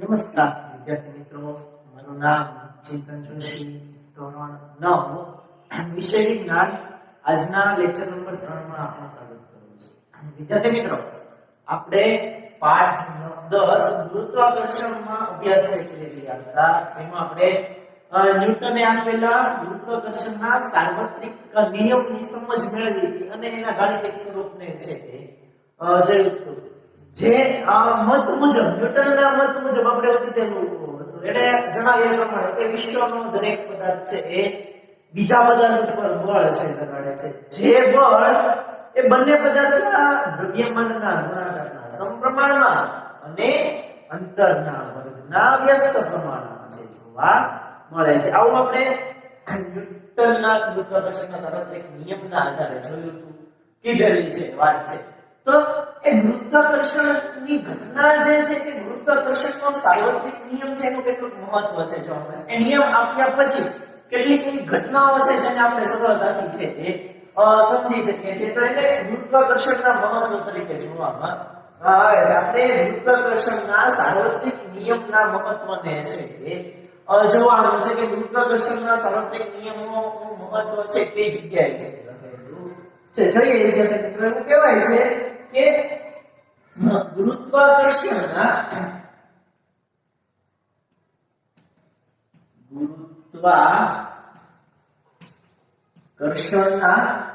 નમસ્કાર વિદ્યાર્થી મિત્રો, મારું નામ ચિંતન જોશી, ધોરણ 9 વિષય વિજ્ઞાન. આજના લેક્ચર નંબર 3 માં આપનું સ્વાગત કરું છું. વિદ્યાર્થી મિત્રો, આપણે પાઠ 10 ગુરુત્વાકર્ષણમાં અભ્યાસ કરી રહ્યા હતા, જેમાં આપણે ન્યૂટને આપેલા ગુરુત્વાકર્ષણના સાર્વત્રિક નિયમની સમજ મેળવી હતી અને એના ગાણિતિક સ્વરૂપને છે જોયું હતું. જે મત મુજબ ન્યૂટનના મત મુજબ આપણે વખતેનું હતું, એને જણાવ્યા પ્રમાણે કે વિશ્વનો દરેક પદાર્થ છે એ બીજા પદાર્થ પર બળ છે લગાડે છે. જે બળ એ બંને પદાર્થના દ્રવ્યમાનના ગુણાકારના સમપ્રમાણમાં અને અંતરના વર્ગના વ્યસ્ત પ્રમાણમાં છે જોવા મળે છે. આવું આપણે ન્યૂટનના ગુરુત્વાકર્ષણના સાર્વત્રિક નિયમના આધારે જોયું હતું, કીધેલી છે વાત છે. તો એ ગુરુત્વાકર્ષણની ઘટના જે છે કે ગુરુત્વાકર્ષણનો સાર્વત્રિક નિયમ છે એનું કેટલું મહત્વ છે જો આપણે એ નિયમ આપ્યા પછી કેટલીક એવી ઘટનાઓ છે જેને આપણે સરળતાથી છે એ સમજી શકીએ છીએ. તો એટલે ગુરુત્વાકર્ષણના મહત્વ તરીકે જોવામાં આવે છે. આપણે ગુરુત્વાકર્ષણના સાર્વત્રિક નિયમના મહત્વને છે એ જોવાનું છે કે ગુરુત્વાકર્ષણના સાર્વત્રિક નિયમોનું મહત્વ છે કઈ જગ્યાએ છે રહેલું છે. જોઈએ વિદ્યાર્થી મિત્રો, એવું કહેવાય છે કે ગુરુત્વાકર્ષણના ગુરુત્વાકર્ષણનો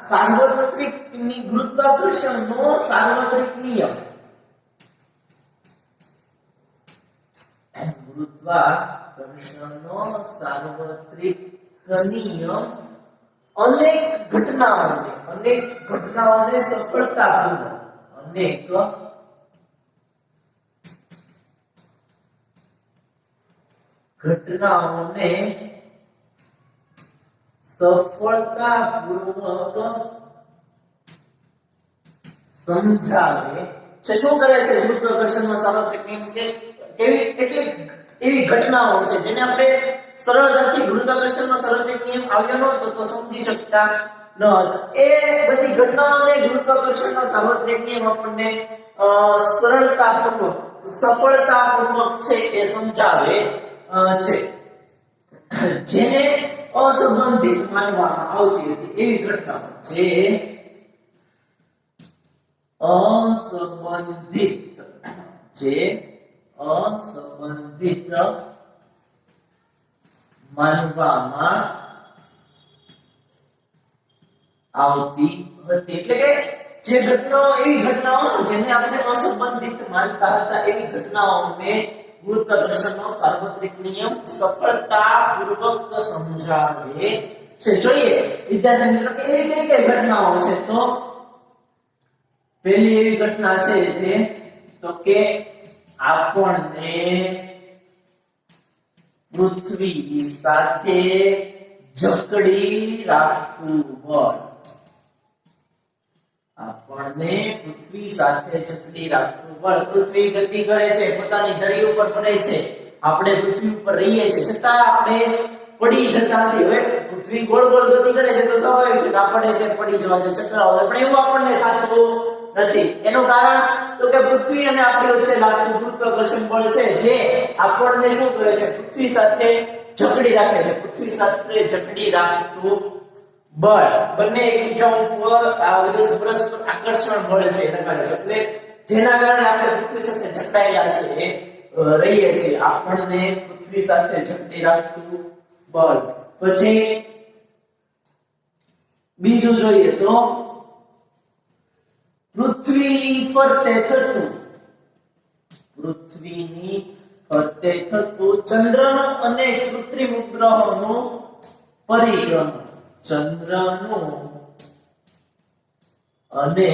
સાર્વત્રિક નિયમ, ગુરુત્વાકર્ષણનો સાર્વત્રિક નિયમ અનેક ઘટનાઓને સફળતાપૂર્વક સમજાવે છે. શું કરે છે ગુરુત્વાકર્ષણનો સાર્વત્રિક નિયમ? કે કેવી કેટલીક એવી ઘટનાઓ છે જેને આપણે સરળતાથી ગુરુત્વાકર્ષણનો સાર્વત્રિક નિયમ આવ્યો ન હતો તો સમજી શકતા ન હતા. એ બધી ઘટનાઓને ગુરુત્વાકર્ષણનો સાર્વત્રિક નિયમ આપણને સરળતાપૂર્વક સફળતાપૂર્વક છે એ સમજાવે છે. જેને અસંબંધિત માનવામાં આવતી હતી એવી ઘટનાઓ જે અસંબંધિત માનવામાં આવતી હતી. એટલે કે જે ઘટનાઓ એવી ઘટનાઓ જેને આપણે અસંબંધિત માનતા હતા એવી ઘટનાઓને ગુરુત્વાકર્ષણનો સાર્વત્રિક નિયમ સફળતાપૂર્વક સમજાવે છે. જોઈએ વિદ્યાર્થી મિત્રો કે એવી કઈ ઘટનાઓ છે. તો પહેલી એવી ઘટના છે જે તો કે આપણને પૃથ્વી સાથે જકડી રાખતું બળ, આપણને પૃથ્વી સાથે જકડી રાખતું બળ. પૃથ્વી ગતિ કરે છે, પોતાની ધરી ઉપર ફરે છે, આપણે પૃથ્વી ઉપર રહીએ છીએ, છતાં આપણે પડી જતા નથી. હવે પૃથ્વી ગોળ ગોળ ગતિ કરે છે તો સ્વાભાવિક છે કે આપણે તે પડી જવા છે, ચક્રાવ હોય, પણ એવું આપણને થતું નથી. એનું કારણ તો કે પૃથ્વી અને આપણી વચ્ચે લાગતું ગુરુત્વાકર્ષણ બળ છે જે આપણને શું કરે છે, પૃથ્વી સાથે જકડી રાખે છે. પૃથ્વી સાથે જકડી રાખતું બળ બંને એકબીજા ઉપર પરસ્પર આકર્ષણ બળ છે લગાડે છે. એટલે જેના કારણે આપણે પૃથ્વી સાથે જકડાયેલા છે રહીએ છીએ. આપણને પૃથ્વી સાથે જકડી રાખતું બળ. પછી બીજું જોઈએ તો પૃથ્વીની ફરતે થતું ચંદ્રનું અને કૃત્રિમ ઉપગ્રહોનું પરિભ્રમણ. ચંદ્રનું અને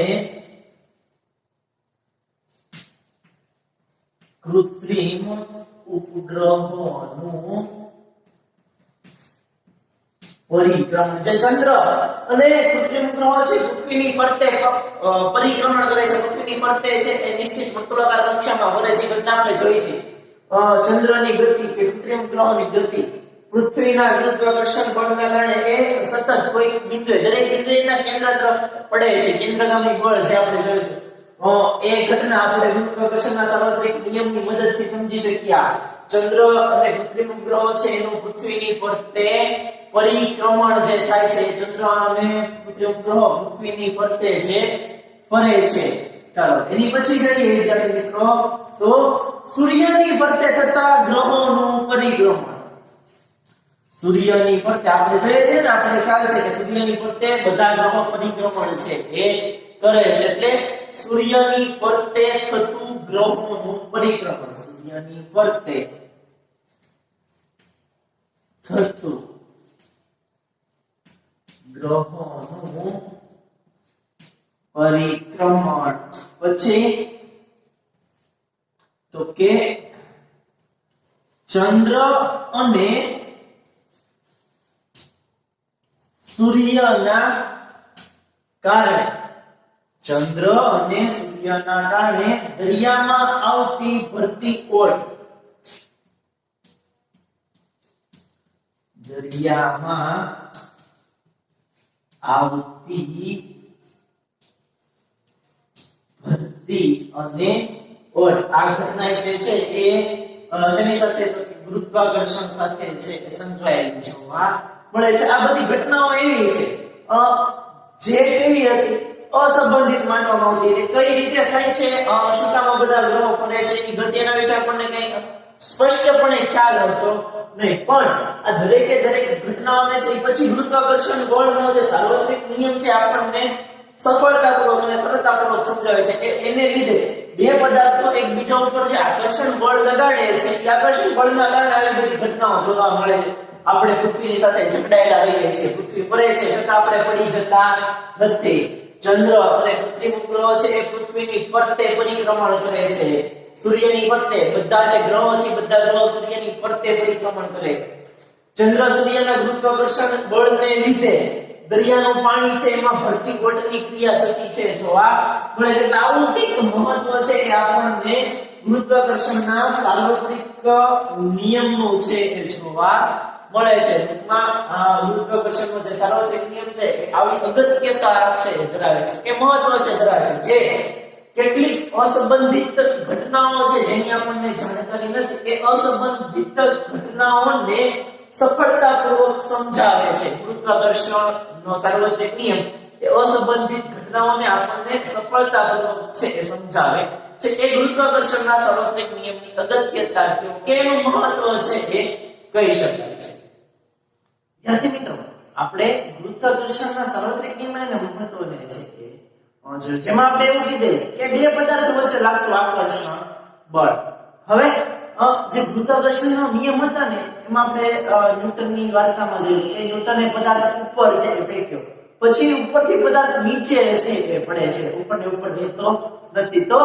કૃત્રિમ ઉપગ્રહોનું પરિભ્રમણ. જે ચંદ્ર અને કૃત્રિમ ઉપગ્રહો છે પૃથ્વીની ફરતે પરિભ્રમણ કરે છે, પૃથ્વીની ફરતે છે એ નિશ્ચિત વર્તુળાકાર કક્ષામાં ફરે છે. ઘટના આપણે જોઈ હતી. ચંદ્રની ગતિ કે કૃત્રિમ ઉપગ્રહોની ગતિ પૃથ્વીના ગુરુત્વાકર્ષણ બળના કારણે એ સતત કોઈ બિંદુએ દરેક બિંદુએ એના કેન્દ્ર તરફ પડે છે. કેન્દ્રગામી બળ જે આપણે જોયું એ ઘટના આપણે ગુરુત્વાકર્ષણના સાર્વત્રિક નિયમની મદદથી સમજી શક્યા. ચંદ્ર અને કૃત્રિમ ઉપગ્રહો છે એનું પૃથ્વીની ફરતે પરિક્રમણ જે થાય છે, ચંદ્ર અને કૃત્રિમ ઉપગ્રહો પૃથ્વીની ફરતે જે ફરે છે. ચાલો એની પછી જોઈએ વિદ્યાર્થી મિત્રો તો સૂર્યની ફરતે થતા ગ્રહોનું પરિક્રમણ. સૂર્યની ફરતે આપણે જોઈએ છે ને, આપણે ખ્યાલ છે કે સૂર્યની ફરતે બધા ગ્રહો પરિક્રમણ છે એ કરે છે, એટલે સૂર્યની ફરતે થતું ગ્રહોનું પરિક્રમણ. સૂર્યની ફરતે થતું ગ્રહોનું પરિક્રમણ. પછી તો કે ચંદ્ર અને સૂર્યના કારણે, ચંદ્ર અને સૂર્યના કારણે દરિયામાં આવતી ભરતી ઓટ, દરિયામાં આવતી ભરતી અને ઓટ, આ ઘટના જે છે એ શેની સાથે, ગુરુત્વાકર્ષણ સાથે છે એ સંકળાયેલી જોવા મળે છે. આ બધી ઘટનાઓ એવી છે જે કેવી હતી, અસંબંધિત માનવામાં આવતી હતી. કઈ રીતે થાય છે, શું કામ બધા ગ્રહો ફરે છે, એની ગતિ એના વિશે આપણને કઈ સ્પષ્ટપણે ખ્યાલ હતો નહીં, પણ આ દરેકે દરેક ઘટનાઓને છે પછી ગુરુત્વાકર્ષણ બળનો જે સાર્વત્રિક નિયમ છે આપણને સફળતાપૂર્વક અને સરળતાપૂર્વક સમજાવે છે કે એને લીધે બે પદાર્થો એકબીજા ઉપર જે આકર્ષણ બળ લગાડે છે, એ આકર્ષણ બળના કારણે આવી બધી ઘટનાઓ જોવા મળે છે. આપણે પૃથ્વીની સાથે જકડાયેલા રહીએ છીએ, પૃથ્વી ફરે છે છતાં આપણે પડી જતા નથી. ચંદ્ર અને કૃત્રિમ ઉપગ્રહો છે એ પૃથ્વીની ફરતે પરિક્રમણ કરે છે. સૂર્યની ફરતે બધા જે ગ્રહો છે બધા ગ્રહો સૂર્યની ફરતે પરિક્રમણ કરે. ચંદ્ર સૂર્યના ગુરુત્વાકર્ષણ બળને લીધે દરિયાનું પાણી છે એમાં ભરતી ઓટની ક્રિયા થતી છે જોવા મળે છે. આવું એક મહત્વ છે એ આપણને ગુરુત્વાકર્ષણના સાર્વત્રિક નિયમનું છે એ જોવા મળે છે. ટૂંકમાં ગુરુત્વાકર્ષણનો જે સાર્વત્રિક નિયમ છે એ આવી અગત્યતા છે ધરાવે છે કે મહત્વ છે ધરાવે છે, જે કેટલીક અસંબંધિત ઘટનાઓ છે જેની આપણને જાણકારી નથી, એ અસંબંધિત ઘટનાઓને સફળતાપૂર્વક સમજાવે છે. ગુરુત્વાકર્ષણનો સાર્વત્રિક નિયમ એ અસંબંધિત ઘટનાઓને આપણને સફળતાપૂર્વક છે એ સમજાવે છે. એ ગુરુત્વાકર્ષણના સાર્વત્રિક નિયમની અગત્યતા કે એનું મહત્વ છે એ કહી શકાય છે. વિદ્યાર્થી મિત્રો, આપણે ગુરુત્વાકર્ષણના સાર્વત્રિક નિયમના મહત્વને છે જેમાં આપણે એવું કીધું કે બે પદાર્થો વચ્ચે લાગતું આકર્ષણ બળ. હવે જે ગુરુત્વાકર્ષણનો નિયમ હતા ને એમાં આપણે ન્યૂટનની વાર્તામાં જોયું કે ન્યૂટને પદાર્થ ઉપર છે એ ફેંક્યો, પછી ઉપરથી પદાર્થ નીચે છે એ પડે છે, ઉપરની ઉપર રહેતો નથી. તો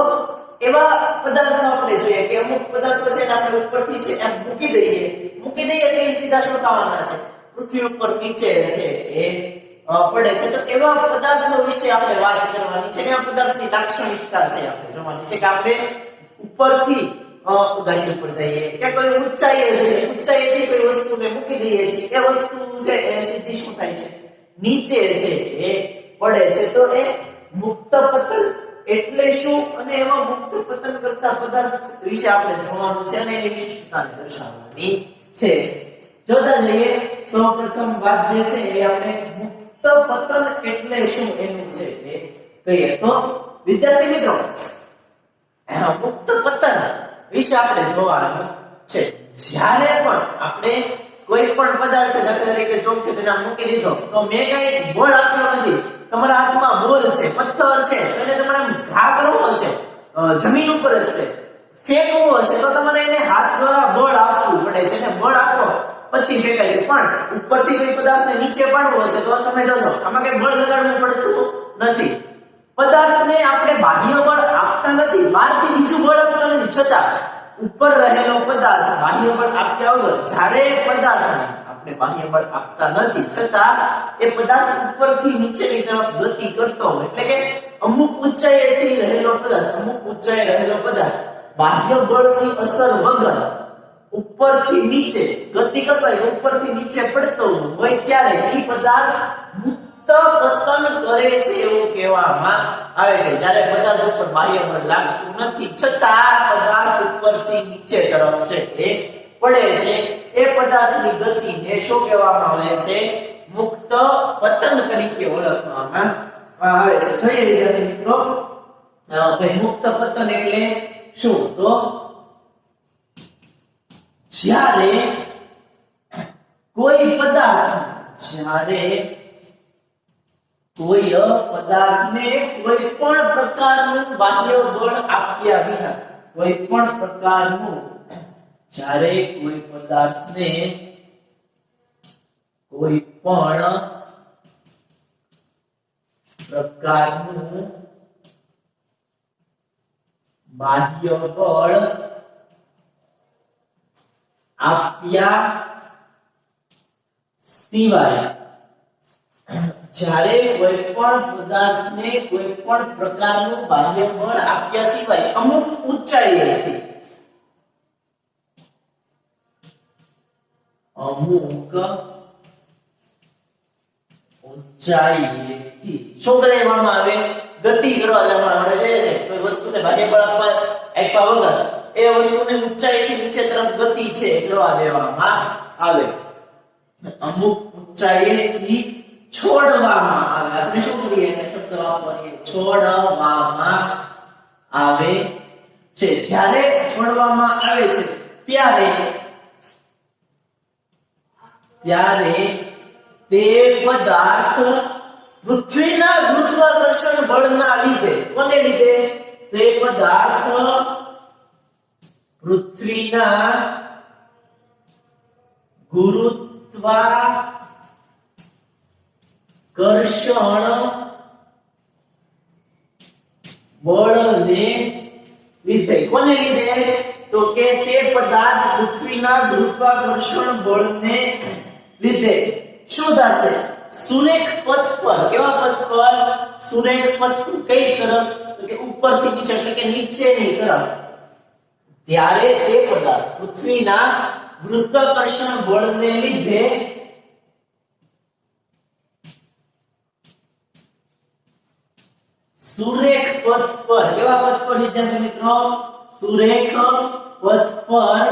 એવા પદાર્થો આપણે જોઈએ કે અમુક પદાર્થો છે ને આપણે ઉપરથી છે એમ મૂકી દઈએ કે સીધા શું થવાના છે, પૃથ્વી ઉપર નીચે છે એ પડે છે. તો એવા પદાર્થો વિશે આપણે વાત કરવાની છે. આ પદાર્થની લાક્ષણિકતા છે આપણે જોવાની છે કે આપણે ઉપરથી અગાશી ઉપર જઈએ કે કોઈ ઊંચાઈએ જઈએ, ઊંચાઈથી કોઈ વસ્તુને મૂકી દઈએ છીએ, એ વસ્તુ છે એ સીધી શું થાય છે, નીચે છે એ પડે છે. તો એ મુક્ત પતન એટલે શું અને એવા મુક્ત પતન કરતા પદાર્થ વિશે આપણે જોવાનું છે અને એની વિશેષતાને દર્શાવવાની છે. જોતા જઈએ સૌપ્રથમ વાત જે છે એ આપણે મુક્ત પતન એટલે શું એનું છે એ કહીએ તો વિદ્યાર્થી મિત્રો, મુક્ત પતન વિશે આપણે જોવાનું છે. જ્યારે પણ આપણે કોઈ પણ પદાર્થ છે, દાખલા તરીકે ચોક છે તેને મૂકી દીધો તો મેં કઈ બળ આપ્યો નથી, તમારા હાથમાં બોલ છે, પથ્થર છે, એને તમારે ઘા કરવો છે, જમીન ઉપર જ તે ફેંકવો છે તો તમારે એને હાથ દ્વારા બળ આપવું પડે છે ને બળ આપો પછી ફેંકાય છે. પણ ઉપરથી કોઈ પદાર્થને નીચે પાડવો છે તો તમે જોશો આમાં કઈ બળ લગાડવું પડતું નથી. પદાર્થને આપણે બાહ્ય બળ આપતા નથી, બહારથી બીજું બળ આપતા નથી, છતાં ઉપર રહેલો પદાર્થ બાહ્ય બળ આપ્યા વગર જ્યારે પદાર્થને આપણે બાહ્ય બળ આપતા નથી છતાં એ પદાર્થ ઉપરથી નીચેની તરફ ગતિ કરતો હોય, એટલે કે અમુક ઊંચાઈએથી રહેલો પદાર્થ બાહ્ય બળની અસર વગર ઉપરથી નીચે ગતિ કરતો હોય, ઉપરથી નીચે પડતો હોય ત્યારે એ પદાર્થ મુક્ત પતન કરે છે એવું કહેવામાં આવે છે. જ્યારે પદાર્થ ઉપર બાહ્ય બળ લાગતું નથી છતાં પદાર્થ ઉપરથી નીચે તરફ છે એ પડે છે, એ પદાર્થની ગતિને શું કહેવામાં આવે છે? મુક્ત પતન તરીકે ઓળખવામાં આવે છે. જોઈએ વિદ્યાર્થી મિત્રો, ભાઈ મુક્ત પતન એટલે શું? તો જ્યારે કોઈ પદાર્થને કોઈ પણ પ્રકારનું બાહ્ય બળ આપ્યા વિના, કોઈ પણ પ્રકારનું, જ્યારે કોઈ પદાર્થને કોઈ પણ પ્રકારનું બાહ્ય બળ આપ્યા સિવાય, જ્યારે કોઈ પણ પદાર્થને કોઈ પણ પ્રકારનું બાહ્ય બળ આપ્યા સિવાય અમુક ઊંચાઈએથી શું કરવામાં આવે? ગતિ કરવા દેવામાં આવે છે. કોઈ વસ્તુને બાહ્ય બળ આપ્યા વગર એ વસ્તુને ઊંચાઈથી નીચે તરફ ગતિ છે કરવા દેવામાં આવે. અમુક ઊંચાઈએથી છોડવામાં આવે. આપણે શું કરીએ? શબ્દ વાપરીએ, છોડવામાં આવે છે. જ્યારે છોડવામાં આવે છે ત્યારે તે પદાર્થ પૃથ્વીના ગુરુત્વાકર્ષણ બળના લીધે, કોને લીધે? તે પદાર્થ પૃથ્વીના ગુરુત્વાકર્ષણ બળને લીધે, કોને લીધે? તો કે તે પદાર્થ પૃથ્વીના ગુરુત્વાકર્ષણ બળને લીધે શું થશે? સુરેખ પથ પર. કેવા પથ પર? સુરેખ પથ પર. કઈ તરફ? તો કે ઉપરથી નીચે, એટલે કે નીચેની તરફ. ત્યારે તે પદાર્થ પૃથ્વીના ગુરુત્વાકર્ષણ બળને લીધે સુરેખ પથ પર. કેવા પથ પર વિદ્યાર્થી મિત્રો? સુરેખ પથ પર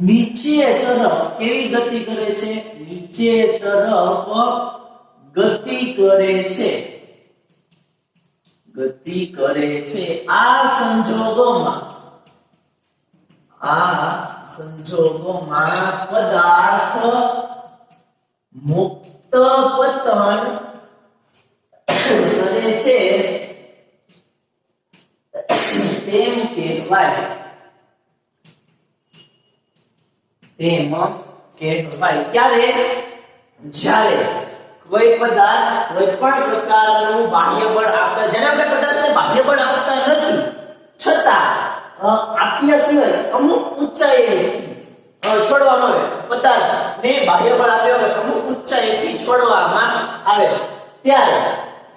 નીચે તરફ કેવી ગતિ કરે છે? નીચે તરફ ગતિ કરે છે. આ સંજોગોમાં પદાર્થ મુક્ત પતન કરે છે તેમ કહેવાય. ક્યારે? જ્યારે કોઈ પદાર્થ કોઈ પણ પ્રકારનું બાહ્ય બળ આપતા, જેને આપણે પદાર્થને બાહ્ય બળ આપતા નથી છતાં આપ્યા સિવાય અમુક ઊંચાઈએથી છોડવામાં આવે. પદાર્થને બાહ્ય બળ આપ્યા વગર અમુક ઊંચાઈથી છોડવામાં આવે ત્યારે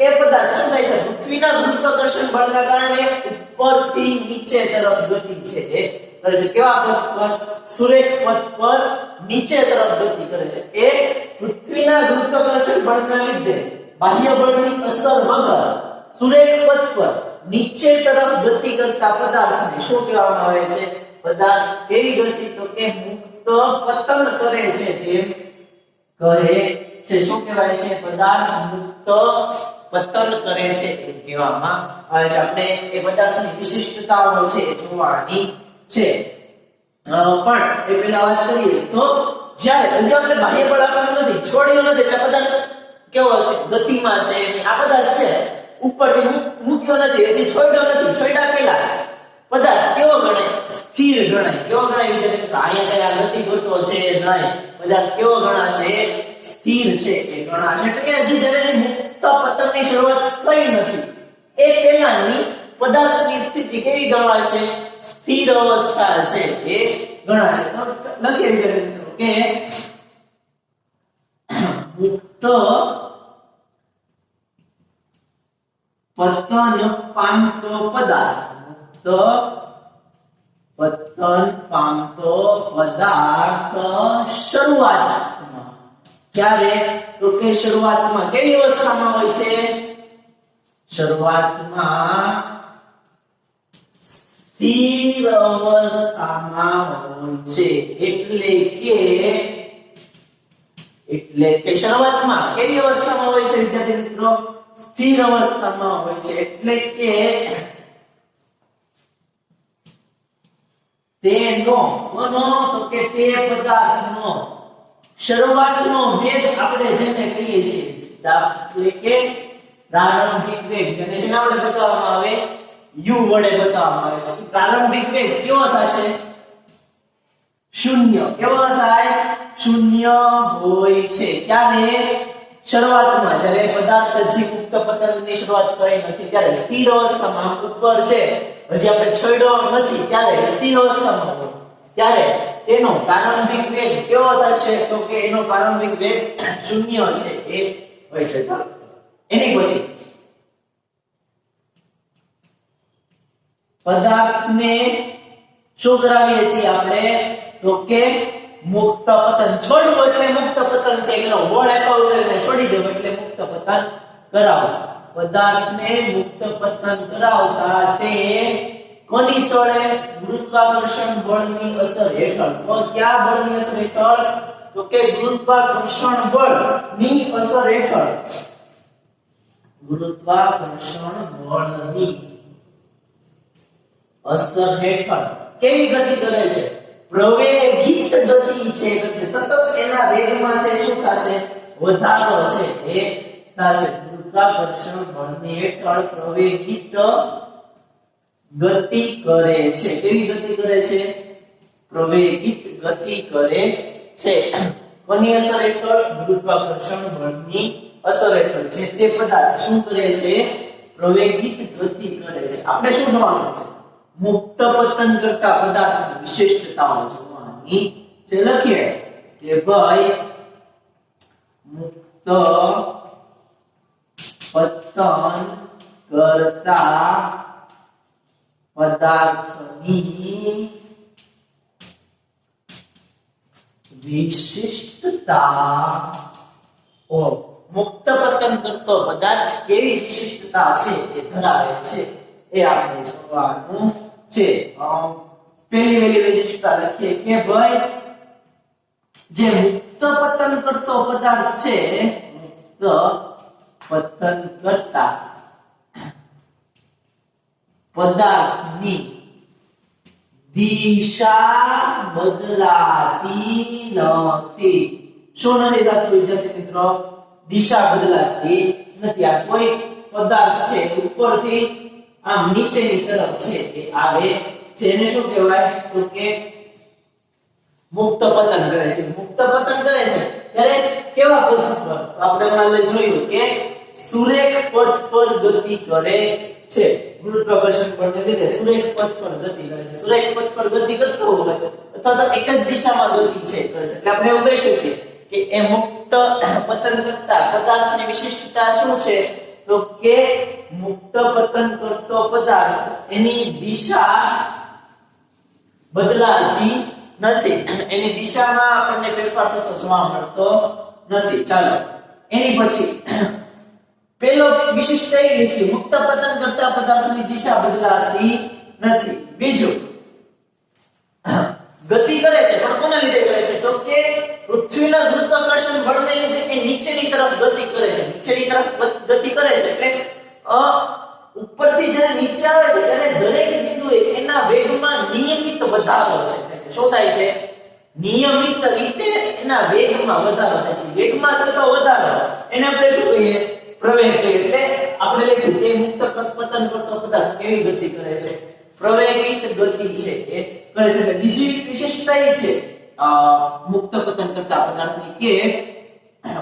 એ પદાર્થ શું થાય છે? પૃથ્વીના ગુરુત્વાકર્ષણ બળના કારણે ઉપરથી નીચે તરફ ગતિ છે એ કરે છે. કેવા પથ પર? સુરેખ પથ પર નીચે તરફ ગતિ કરે છે. એ પૃથ્વીના ગુરુત્વાકર્ષણ બળના લીધે બાહ્ય બળની અસર વગર સુરેખ પથ પર નીચે તરફ ગતિ કરતા પદાર્થને શું કહેવામાં આવે છે? પદાર્થ કેવી ગતિ? તો કે મુક્ત પતન કરે છે તેમ કરે છે. શું કહેવાય છે? પદાર્થ મુક્ત પતન કરે છે એમ કહેવામાં આવે છે. આપણે એ પદાર્થની વિશિષ્ટતાઓ છે જોવાની છે. પણ એ પહેલા વાત કરીએ તો જ્યારે હજી આપણે બાહ્ય બળ આપવાનું નથી, છોડ્યું નથી, એટલે પદાર્થ કેવો છે? ગતિમાં છે. આ પદાર્થ છે ઉપરથી મૂક્યો નથી, હજી છોડ્યો નથી. છોડ્યા પહેલા પદાર્થ કેવો ગણાય? સ્થિર ગણાય. કેવો ગણાય વિદ્યાર્થી? અહીંયા કઈ આ ગતિ કરતો છે નહીં. પદાર્થ કેવો ગણાશે? સ્થિર છે એ ગણાશે. એટલે કે હજી જ્યારે મુક્ત પતનની શરૂઆત થઈ નથી એ પહેલાની પદાર્થની સ્થિતિ કેવી ગણાશે? સ્થિર અવસ્થા છે એ ગણાશે. તો લખીએ વિદ્યાર્થી મિત્રો કે મુક્ત પતન પામતો પદાર્થ, મુક્ત પતન પામતો પદાર્થ ક્યારે? તો કે શરૂઆતમાં કેવી અવસ્થામાં હોય છે? શરૂઆતમાં સ્થિર અવસ્થામાં હોય છે. એટલે કે શરૂઆતમાં કેવી અવસ્થામાં હોય છે વિદ્યાર્થી મિત્રો? સ્થિર અવસ્થામાં હોય છે. એટલે કે તેનો કોનો? તો કે તે પદાર્થનો શરૂઆતનો વેગ આપણે જેને કહીએ છીએ, એટલે કે પ્રારંભિક વેગ, જેને શેના વડે બતાવવામાં આવે? u વડે બતાવવામાં આવે છે. પ્રારંભિક વેગ કેવો થશે? શૂન્ય. કેવો થાય? શૂન્ય હોય છે. ક્યારે? શરૂઆતમાં, જ્યારે પદાર્થ હજી મુક્ત પતનની શરૂઆત કરી નથી ત્યારે સ્થિર અવસ્થામાં ઉપર છે, હજી આપણે છોડ્યો નથી ત્યારે સ્થિર અવસ્થામાં હોય ત્યારે તેનો પ્રારંભિક વેગ કેવો થશે? તો કે એનો પ્રારંભિક વેગ શૂન્ય છે એ હોય છે. ચાલો એની પછી પદાર્થને શું કરાવીએ છીએ આપણે? તો કે મુક્ત પતન. છોડવું એટલે મુક્ત પતન છે. એનો બળ આપ્યા વગર એને છોડી દો એટલે મુક્ત પતન કરાવો. પદાર્થને મુક્ત પતન કરાવતા તે કોની તળે? ગુરુત્વાકર્ષણ બળની અસર હેઠળ. તો કયા બળની અસર હેઠળ? તો કે ગુરુત્વાકર્ષણ બળની અસર હેઠળ. ગુરુત્વાકર્ષણ બળની અસર હેઠળ કેવી ગતિ કરે છે? પ્રવેગિત ગતિ છે. સતત એના વેગમાં છે શું થશે? વધારો છે એ થશે. ગુરુત્વાકર્ષણ બળની હેઠળ પ્રવેગિત ગતિ કરે છે. કેવી ગતિ કરે છે? પ્રવેગિત ગતિ કરે છે. કોની અસર હેઠળ? ગુરુત્વાકર્ષણ બળની અસર હેઠળ. જે તે પદાર્થ શું કરે છે? પ્રવેગિત ગતિ કરે છે. આપણે શું જોવાનું છે? મુક્ત પતન કરતા પદાર્થની વિશિષ્ટતાઓ જોવાની છે. લખીએ કે ભાઈ મુક્ત પતન કરતા પદાર્થની વિશિષ્ટતાઓ. મુક્ત પતન કરતો પદાર્થ કેવી વિશિષ્ટતા છે એ ધરાવે છે એ આપણે જોવાનું છે. પહેલી વિશિષ્ટતા લખીએ કે ભાઈ જે મુક્ત પતન કરતો પદાર્થ છે, મુક્ત પતન કરતા પદાર્થની દિશા બદલાતી નથી. શું નથી થતું વિદ્યાર્થી મિત્રો? દિશા બદલાતી નથી. આ કોઈ પદાર્થ છે ઉપરથી આમ નીચેની તરફ છે એ આવે છે, એને શું કહેવાય? તો કે મુક્ત પતન કરે છે. મુક્ત પતન કરે છે ત્યારે કેવા પથ પર? આપણે હમણાં જોયું કે સુરેખ પથ પર ગતિ કરે છે. ગુરુત્વાકર્ષણ બળને લીધે સુરેખ પથ પર ગતિ કરે છે. સુરેખ પથ પર ગતિ કરતો હોય અથવા તો એક જ દિશામાં ગતિ છે કરે છે, એટલે આપણે એવું કહી શકીએ કે એ મુક્ત પતન કરતા પદાર્થની વિશિષ્ટતા શું છે? તો કે મુક્ત પતન કરતો પદાર્થ એની દિશા બદલાતી નથી. એની દિશામાં આપણને ફેરફાર થતો જોવા મળતો નથી. ચાલો એની પછી પેલો વિશિષ્ટતા એ લખી મુક્ત પતન કરતા પદાર્થની દિશા બદલાતી નથી. બીજું ગતિ કરે છે, પણ કોના લીધે કરે છે? તો કે પૃથ્વીના ગુરુત્વાકર્ષણ બળને લીધે એ નીચેની તરફ ગતિ કરે છે. નીચેની તરફ ગતિ કરે છે એટલે ઉપરથી જ્યારે નીચે આવે છે ત્યારે દરેક બિંદુએ એના વેગમાં નિયમિત વધારો છે. શું થાય છે? નિયમિત રીતે એના વેગમાં વધારો થાય છે. વેગમાં થતો વધારો એને આપણે શું કહીએ? પ્રવેગ કહીએ. એટલે આપણે લખ્યું કે મુક્ત પતન કરતો પદાર્થ કેવી ગતિ કરે છે? પ્રવેગિત ગતિ છે એ કરે છે. એટલે બીજી વિશેષતા એ છે મુક્ત પતન કરતા પદાર્થની કે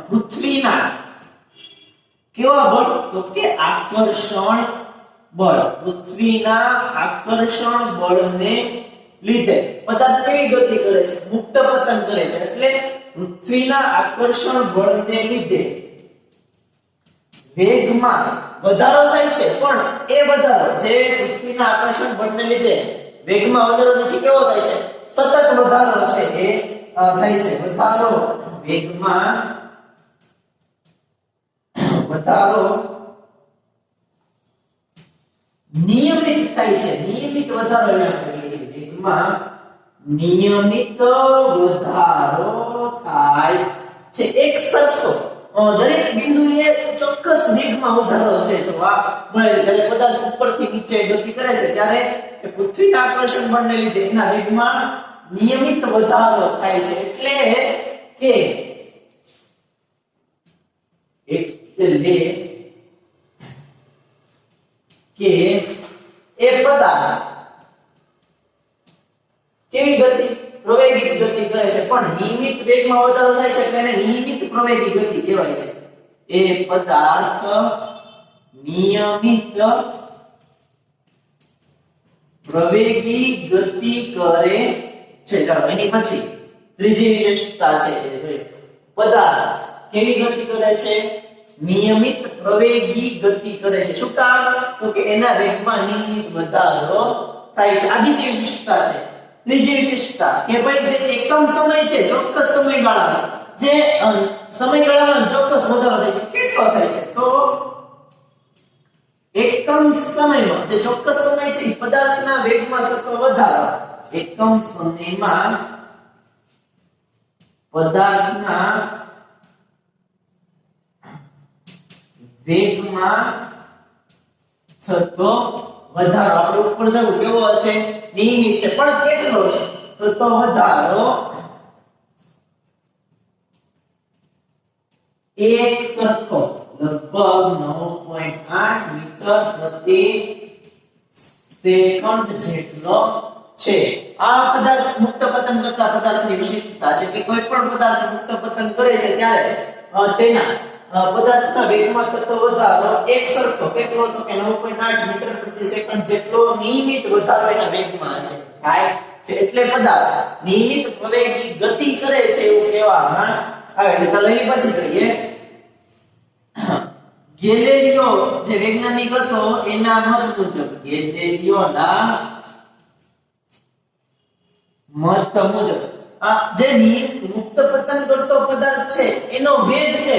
પૃથ્વીના કેવા બળ? તો કે આકર્ષણ બળ. પૃથ્વીના આકર્ષણ બળને લીધે પદાર્થ કેવી ગતિ કરે છે? મુક્ત પતન કરે છે. એટલે પૃથ્વીના આકર્ષણ બળને લીધે વેગમાં વધારો થાય છે, પણ એ વધારો જે પૃથ્વીના આકર્ષણ બળને લીધે વેગમાં વધારો નીચે કેવો થાય છે? સતત વધારો છે એ થાય છે. વધારો વેગમાં વધારો નિયમિત થાય છે, નિયમિત વધારો એને કહીએ છીએ વેગમાં નિયમિત વધારો થાય છે એક સરખો દરેક બિંદુએ ચોક્કસ વેગમાં વધારો છે જો આ મળે છે જ્યારે પદાર્થ ઉપરથી નીચે ગતિ કરે છે ત્યારે એ પૃથ્વીના આકર્ષણ બળને લીધે એના વેગમાં નિયમિત વધારો થાય છે એટલે કે એ પદાર્થ કેવી ગતિ પ્રવેગિત ગતિ કરે છે પણ નિયમિત વેગમાં વધારો થાય છે એટલે એને નિયમિત પ્રવેગી ગતિ કહેવાય છે એ પદાર્થ નિયમિત પ્રવેગી ગતિ કરે છે ચાલો એની પછી ત્રીજી વિશેષતા છે એ જોઈએ પદાર્થ કેવી ગતિ કરે છે નિયમિત પ્રવેગી ગતિ કરે છે શું કામ તો કે એના વેગમાં નિયમિત વધારો થાય છે આ બીજી વિશેષતા છે ત્રીજી વિશેષતા કે ભાઈ જે એકમ સમય છે ચોક્કસ સમયગાળામાં જે સમયગાળામાં ચોક્કસ વધારો થાય છે કેટલો થાય છે તો એકમ સમયમાં જે ચોક્કસ સમય છે પદાર્થના વેગમાં થતો વધારો એકમ સમયમાં પદાર્થના વેગમાં થતો વધારો આપણે ઉપર જવું કેવો છે નિયમિત છે પણ કેટલો છે તો વધારો એક સરખો લગભગ 9.8 મીટર પ્રતિ સેકન્ડ જેટલો છે આ પદાર્થ મુક્ત પતન કરતા પદાર્થની વિશિષ્ટતા છે કે કોઈ પણ પદાર્થ મુક્ત પતન કરે છે ત્યારે તેના પદાર્થના વેગમાં થતો વધારો એક સરખો કેટલો તો કે 9.8 મીટર પ્રતિ સેકન્ડ જેટલો નિયમિત વધારો એના વેગમાં છે થાય છે એટલે પદાર્થ નિયમિત પ્રવેગી ગતિ કરે છે એવું કહેવામાં આવે છે ચાલો એની પછી જોઈએ ગેલેલિયો જે વૈજ્ઞાનિક હતો એના મત મુજબ ગેલેલિયોના મત મુજબ જે મુક્ત પતન કરતો પદાર્થ છે એનો વેગ છે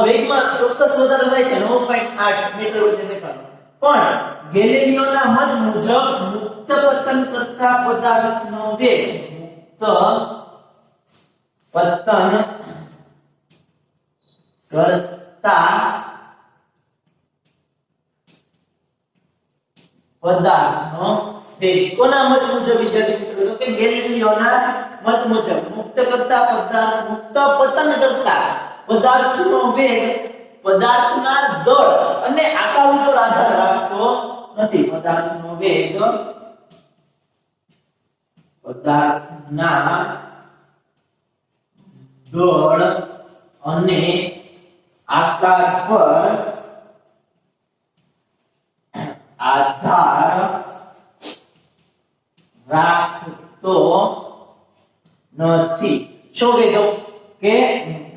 વેગમાં ચોક્કસ વધારો થાય છે 9.8 મીટર પ્રતિ સેકન્ડ પણ ગેલિલિયોના મત મુજબ મુક્ત પતન કરતા પદાર્થનો વેગ મુક્ત પતન કરતા પદાર્થનો વેગ કોના મત મુજબ વિદ્યાર્થી મિત્રો તો કે ગેલિલિયોના મત મુજબ મુક્ત કરતા પદાર્થ મુક્ત પતન કરતા પદાર્થનો વેગ પદાર્થના દળ અને આકાર ઉપર આધાર રાખતો નથી પદાર્થનો વેગ પદાર્થના દળ અને આકાર પર આધાર રાખતો નથી શું કીધું કે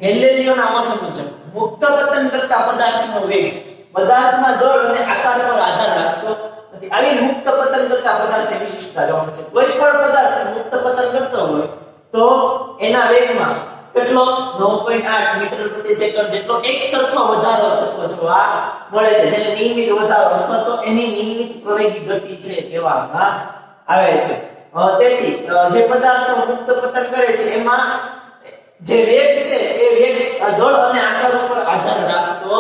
ગેલિલિયોના મત મુજબ મુક્ત પતન કરતા પદાર્થનો વેગ પદાર્થના દળ અને આકાર પર આધાર રાખતો નથી આવી મુક્ત પતન કરતા પદાર્થની વિશેષતા જોવા મળે છે કોઈ પણ પદાર્થ મુક્ત પતન કરતો હોય તો એના વેગમાં કેટલો 9.8 મીટર પ્રતિ સેકન્ડ જેટલો એક સરખો વધારો થતો જોવા મળે છે જેને નિયમિત વધારો અથવા તો એની નિયમિત પ્રવેગી ગતિ છે કહેવામાં આવે છે તેથી જે પદાર્થો મુક્ત પતન કરે છે એમાં જે વેગ છે એ વેગ દળ અને આકાર ઉપર આધાર રાખતો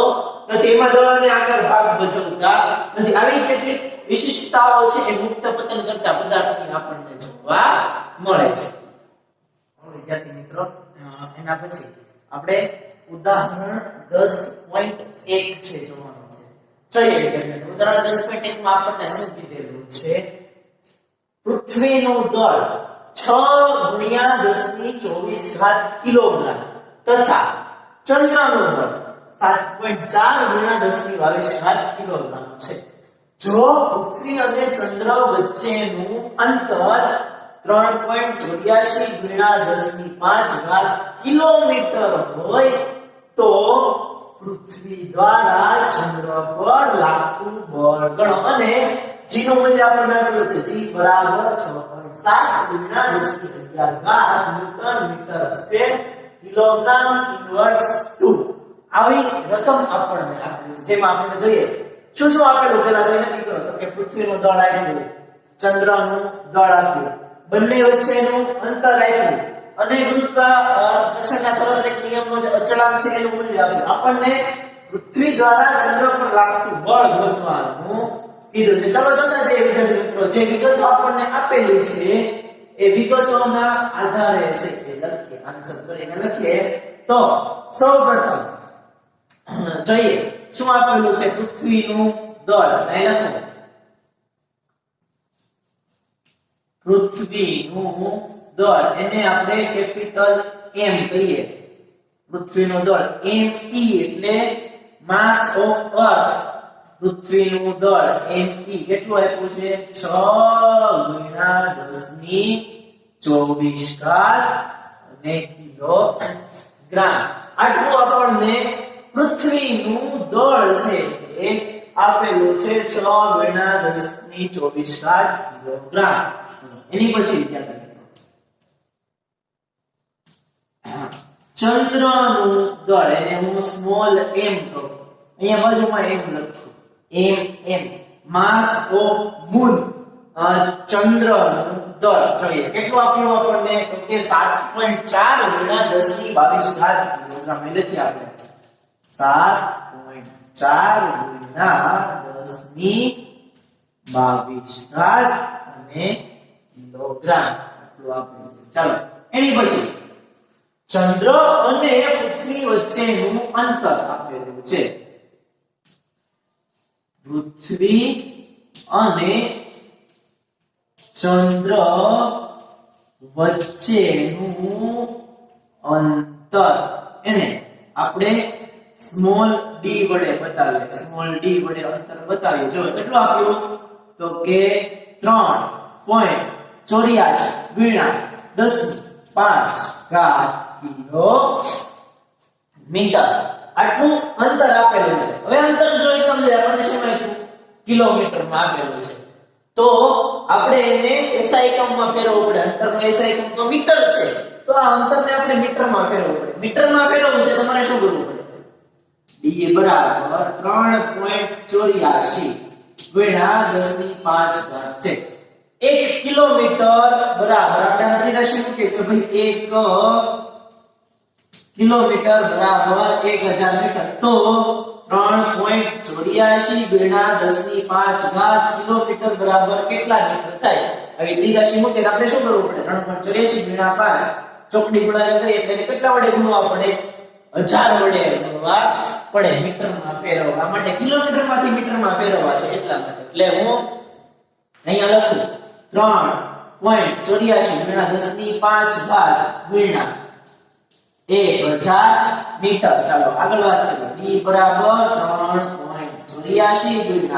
નથી એમાં દળ અને આકાર ભાગ ભજવતા નથી આવી કેટલીક વિશિષ્ટતાઓ છે એ મુક્ત પતન કરતા પદાર્થની આપણને જોવા મળે છે વિદ્યાર્થી મિત્રો એના પછી આપણે ઉદાહરણ 10.1 છે જોવાનું છે જોઈએ વિદ્યાર્થી ઉદાહરણ 10.1 માં આપણને શું કીધેલું છે પૃથ્વીનું દળ 6 ગુણ્યા 10⁻24 કિલોગ્રામ તથા ચંદ્રનું દળ 7.4 ગુણ્યા 10⁻22 કિલોગ્રામ છે જો પૃથ્વી અને ચંદ્ર વચ્ચેનું અંતર 3.84 ગુણ્યા 10⁵ કિલોમીટર હોય તો પૃથ્વી દ્વારા ચંદ્ર પર લાગતું બળ ગણો અને g નું મૂલ્ય આપણને આપેલું છે g બરાબર 6.7 ગુણ્યા 10⁻11 newton metre square kilogram inverse 2 આવી રકમ આપણને આપેલી છે, જેમાં આપણે જોઈએ શું શું આપેલું પેલા તો નક્કી કરો. તો કે પૃથ્વીનું દળ આપ્યું, ચંદ્રનું દળ આપ્યું, બંને વચ્ચેનું અંતર આપ્યું અને ગુરુત્વાકર્ષણના સાર્વત્રિક નિયમનો જે અચળાંક છે એનું મૂલ્ય આપ્યું. આપણને પૃથ્વી દ્વારા ચંદ્ર પર લાગતું બળ શોધવાનું કીધું છે. ચલો જોતા જઈએ વિદ્યાર્થી મિત્રો, જે વિગતો આપણને આપેલી છે એ વિગતોના આધારે છે એ લખીએ, આન્સર કરીને લખીએ. તો સૌપ્રથમ જોઈએ શું આપેલું છે. પૃથ્વીનું દળ અહીં લખો, પૃથ્વીનું દળ એને આપણે કેપિટલ M કહીએ. પૃથ્વીનું દળ me એટલે માસ ઓફ અર્થ. પૃથ્વીનું દળ me કેટલું આપ્યું છે? 6 × 10⁻24 અને કિલોગ્રામ. આટલું આપણને પૃથ્વીનું દળ છે એ આપેલું છે 6 × 10⁻24 કિલોગ્રામ. એની પછી વિદ્યાર્થી ચંદ્રનું દળ એને હું સ્મોલ m કહું, અહીંયા બાજુમાં m લખું, m માસ ઓફ મૂન. ચંદ્રનું દળ જોઈએ કેટલું આપ્યું આપણને? તો કે 7.4 × 10⁻22 કિલોગ્રામ. એ લખીએ આપણે 7.4 × 10⁻22 અને કિલોગ્રામ આટલું આપ્યું. ચાલો એની પછી ચંદ્ર અને પૃથ્વી વચ્ચેનું અંતર આપેલું છે. પૃથ્વી અને ચંદ્ર વચ્ચેનું અંતર એને આપણે સ્મોલ d વડે બતાવીએ. સ્મોલ d વડે અંતર બતાવીએ. જો કેટલું આપ્યું? તો કે 3.84 × 10⁻5 કિલોમીટર. આટલું અંતર આપેલું છે. હવે અંતર જો એકમ જોઈએ આપણને શું આપ્યું? કિલોમીટરમાં આપેલું છે. તો આપણે એને SI એકમમાં ફેરવવું પડે. અંતરનો SI એકમ તો મીટર છે, તો આ અંતરને આપણે મીટરમાં ફેરવવું પડે. મીટરમાં ફેરવવું છે તમારે શું કરવું પડે? d બરાબર 3.84 × 10⁻5 છે. 1 કિલોમીટર બરાબર આપણે અંતરની રાશિ મૂકીએ તો ભાઈ 1 કિલોમીટર બરાબર 1000 મીટર. તો 3.84 × 10⁻5 કિલોમીટર બરાબર કેટલા મીટર થાય? હવે ત્રિરાશિ મૂકીએ તો આપણે શું કરવું પડે? 3.84 × 5 ચોકડી ગુણાકાર કરીએ એટલે કેટલા વડે ગુણવા પડે? 1000 વડે ગુણવા પડે. મીટરમાં ફેરવવા માટે કિલોમીટરમાંથી મીટરમાં ફેરવવા છે એટલા માટે. એટલે હું અહીંયા લખું 3.84 × 10⁻5 1000 મીટર. ચાલો આગળ વાત કરીએ. d બરાબર 3.84 ×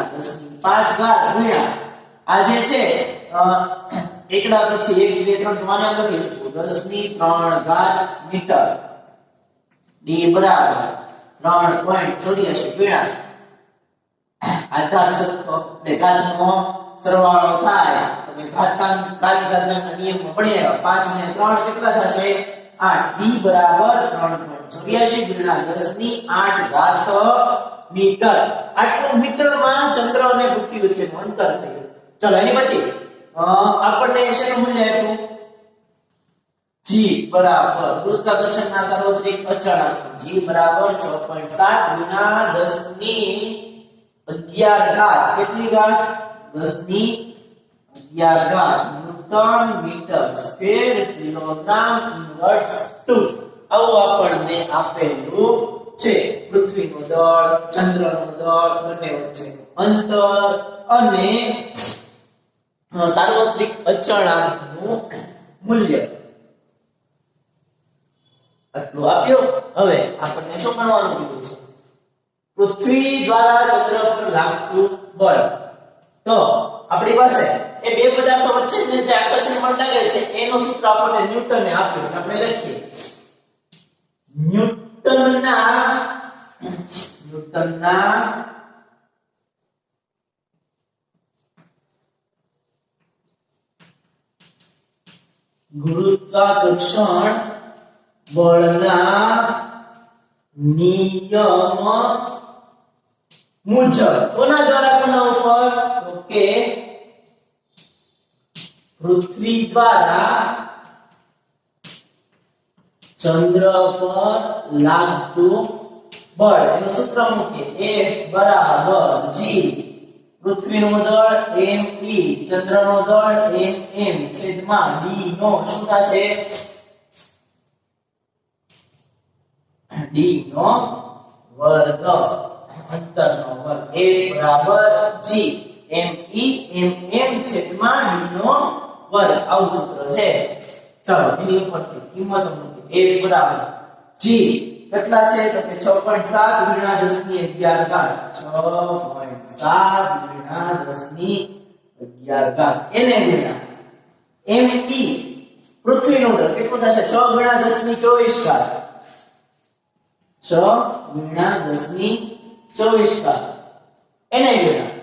10⁻5 આ જે છે એકડા પછી 1 2 3 તમારે આમ લખીશું 10⁻³ મીટર. d બરાબર 3.84 આધાર સરખો એટલે ઘાતનો સરવાળો થાય. તમે ઘાતાંકના નિયમમાં ભણ્યા 5 ને 3 કેટલા થશે? 8. d બરાબર 3.84 × 10⁸ મીટર. આટલું મીટરમાં ચંદ્ર અને પૃથ્વી વચ્ચેનું અંતર થયું. ચલો એની પછી આપણને શેનું મૂલ્ય આપ્યું? g બરાબર ગુરુત્વાકર્ષણના સાર્વત્રિક અચળાંક g બરાબર 6.7 × 10⁻11 કેટલી ઘાત? 10⁻11 newton metre square kilogram inverse 2. આવું આપણને આપેલું છે. પૃથ્વીનું દળ, ચંદ્રનું દળ, બંને વચ્ચેનું અંતર અને સાર્વત્રિક અચળાંકનું મૂલ્ય આટલું આપ્યું. હવે આપણને શું કરવાનું કીધું છે? પૃથ્વી દ્વારા ચંદ્ર પર લાગતું બળ. તો આપણી પાસે એ બે પદાર્થો વચ્ચે જે આકર્ષણ બળ લાગે છે એનું સૂત્ર આપણને ન્યૂટને આપ્યું. આપણે લખીએ ન્યૂટનના ગુરુત્વાકર્ષણ બળના નિયમ મુજબ કોના દ્વારા કોના ઉપર તો કે પૃથ્વી દ્વારા ચંદ્ર પર લાગતું બળ એનું સૂત્ર મૂકીએ F બરાબર G પૃથ્વીનું દળ me ચંદ્રનો દળ mm છેદમાં d નો શું થશે d નો વર્ગ અંતરનો વર્ગ F બરાબર G me mm છેદમાં d નો વર્ગ આવું સૂત્ર છે ચાલો એની ઉપરથી કિંમતો મૂકીએ F બરાબર G કેટલા છે તો કે 6.7 ગુણ્યા 10 ની 11 ઘાત 6.7 ગુણ્યા 10 ની 11 ઘાત એને ગુણ્યા me પૃથ્વીનું દળ કેટલું થશે 6 ગુણ્યા 10 ની 24 ઘાત 6 ગુણ્યા 10 ની 24 ઘાત એને ગુણ્યા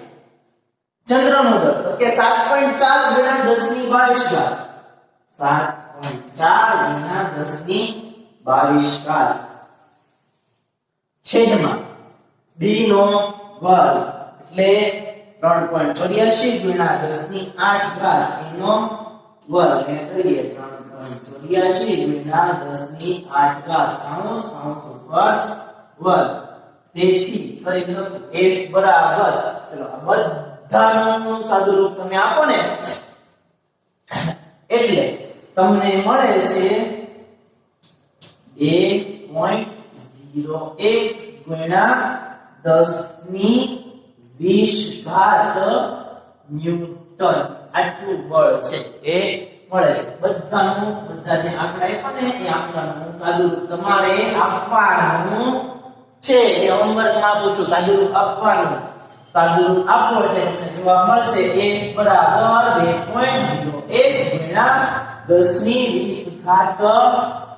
ચંદ્રનું દળ તો કે 7.4 ગુણ્યા 10 ની 22 ઘાત 7.4 ગુણ્યા 10 ની 22 ઘાત છેદમાં d નો વર્ગ એટલે 3.84 ગુણ્યા 10 ની 8 ઘાત એનો વર્ગ એ કરીએ 3.84 ગુણ્યા 10 ની 8 ઘાત કૌંસ ઉપર વર્ગ તેથી ફરી લખો f બરાબર ચલો આ બધાનું સાદું રૂપ તમે આપો ને એટલે તમને મળે છે 2.01 ગુણ્યા 10 ની 20 ઘાત ન્યૂટન આટલું બળ છે એ મળે છે બધા જે આંકડા આપ્યા ને એ આંકડાનું સાદું રૂપ તમારે આપવાનું છે એ હોમવર્કમાં આપું છું સાદું રૂપ આપવાનું સાદું રૂપ આપો એટલે તમને જવાબ મળશે a બરાબર 2.01 ગુણ્યા 10 ની 20 ઘાત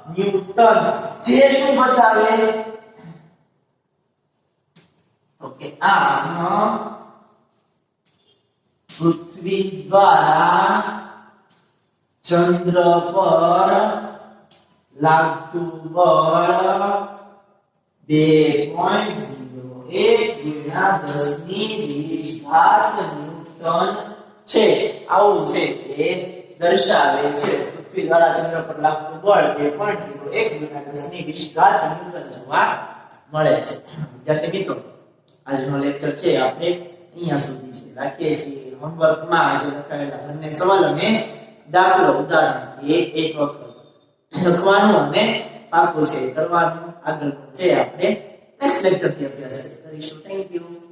ન્યૂટન જે શું બતાવે તો કે આમ પૃથ્વી દ્વારા ચંદ્ર પર લાગતું બળ 2.01 ગુણ્યા 10 ની 20 ઘાત ન્યૂટન છે આવું છે એ દર્શાવે છે પૃથ્વી દ્વારા ચંદ્ર પર લાગતું બળ 2.01 ગુણ્યા 10 ની 20 ઘાત ન્યૂટન જોવા મળે છે વિદ્યાર્થી મિત્રો આજનો લેક્ચર છે આપણે અહીંયા સુધી છે રાખીએ છીએ હોમવર્કમાં જે લખાયેલા બંને સવાલોને દાખલો ઉદાહરણ એક વખત લખવાનું અને પાકું છે કરવાનું આગળ છે આપણે નેક્સ્ટ લેક્ચર થી અભ્યાસ કરીશું થેન્ક યુ